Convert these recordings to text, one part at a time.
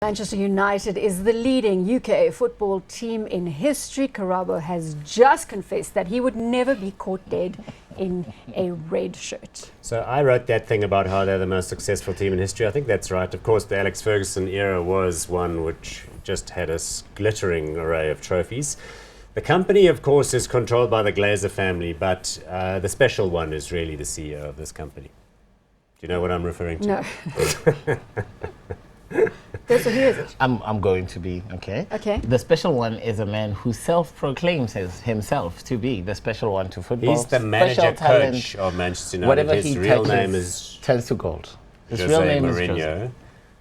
Manchester United is the leading UK football team in history. Karabo has just confessed that he would never be caught dead in a red shirt. So I wrote that thing about how they're the most successful team in history. I think that's right. Of course, the Alex Ferguson era was one which just had a glittering array of trophies. The company, of course, is controlled by the Glazer family, but the special one is really the CEO of this company. Do you know what I'm referring to? No. So who is it? I'm going to be, okay? Okay. The special one is a man who self-proclaims himself to be the special one to football. He's the manager coach of Manchester United. Whatever His he real touches name is turns to gold. His Jose real name is Mourinho. Jose.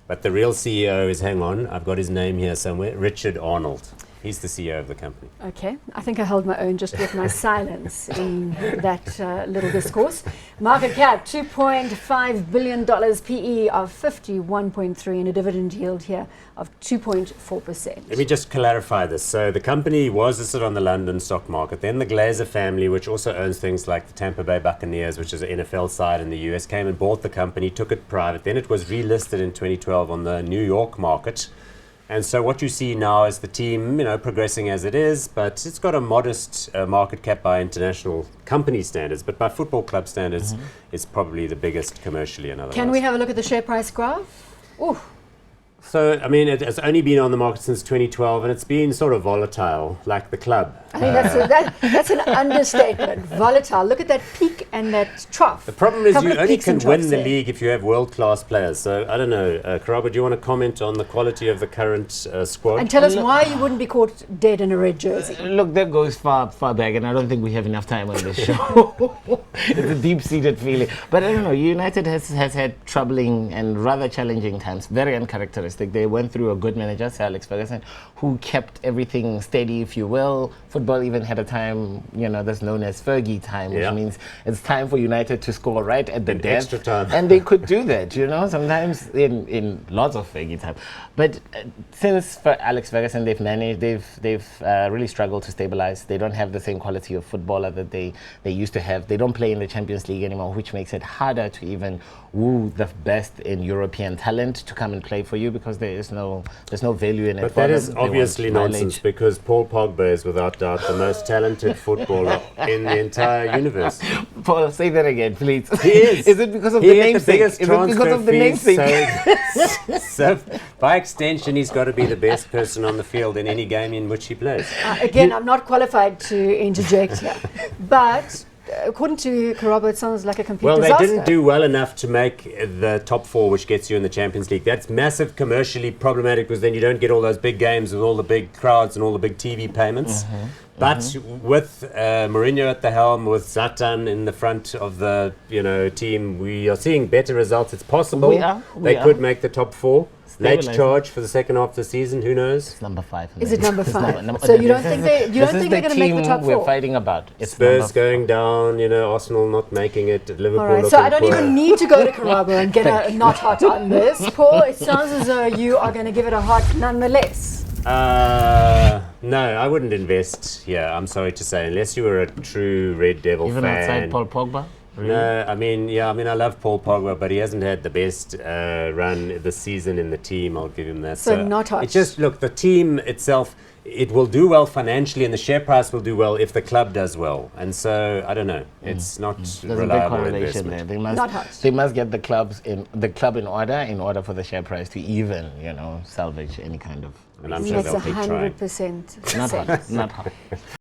But the real CEO is, hang on, I've got his name here somewhere, Richard Arnold. He's the CEO of the company. Okay, I think I held my own just with my silence in that little discourse. Market cap, $2.5 billion, PE of 51.3, and a dividend yield here of 2.4%. Let me just clarify this. So the company was listed on the London stock market. Then the Glazer family, which also owns things like the Tampa Bay Buccaneers, which is an NFL side in the US, came and bought the company, took it private. Then it was relisted in 2012 on the New York market. And so what you see now is the team, progressing as it is, but it's got a modest market cap by international company standards, but by football club standards, it's probably the biggest commercially and otherwise. Can we have a look at the share price graph? Ooh. So, I mean, it has only been on the market since 2012, and it's been sort of volatile, like the club. I think that's an understatement. Volatile. Look at that peak and that trough. The problem is you only can win the league if you have world-class players. So, I don't know, Karabo, do you want to comment on the quality of the current squad? And tell us why you wouldn't be caught dead in a red jersey. Look, that goes far back, and I don't think we have enough time on this show. It's a deep-seated feeling. But I don't know, United has had troubling and rather challenging times, very uncharacteristic. They went through a good manager, Sir Alex Ferguson, who kept everything steady, if you will. Football even had a time, that's known as Fergie time, which means it's time for United to score right at the death. Extra time. And they could do that, sometimes in lots of Fergie time. But since for Alex Ferguson, they've really struggled to stabilize. They don't have the same quality of footballer that they used to have. They don't play in the Champions League anymore, which makes it harder to even woo the best in European talent to come and play for you, because there's no value in it. But that is obviously nonsense, because Paul Pogba is without doubt the most talented footballer in the entire universe. Paul, say that again, please. He is. Is it because of the namesake? Is it because of the namesake? So by extension, he's got to be the best person on the field in any game in which he plays. Again, I'm not qualified to interject here, but according to Karabo, it sounds like a complete disaster. Well, they didn't do well enough to make the top four, which gets you in the Champions League. That's massive commercially problematic, because then you don't get all those big games with all the big crowds and all the big TV payments. But with Mourinho at the helm, with Zlatan in the front of the team, we are seeing better results. It's possible they could make the top four. Late charge for the second half of the season. Who knows? It's number 5. Is it number 5? So you don't think they're going to make the top four? We're fighting about. It's Spurs going down. Arsenal not making it. Liverpool. All right. So I don't even need to go to Karabo and get a not hot on this. Paul, it sounds as though you are going to give it a hot nonetheless. No, I wouldn't invest here. I'm sorry to say, unless you were a true Red Devil even fan. Even outside Paul Pogba. Really? No, I love Paul Pogba, but he hasn't had the best run this season in the team. I'll give him that. So not hot. It's just, look, the team itself, it will do well financially, and the share price will do well if the club does well. And so, I don't know. It's not reliable investment. There. They must get the club in order for the share price to even, salvage any kind of. And I'm sure they'll keep trying. Makes 100% sense. Not hot.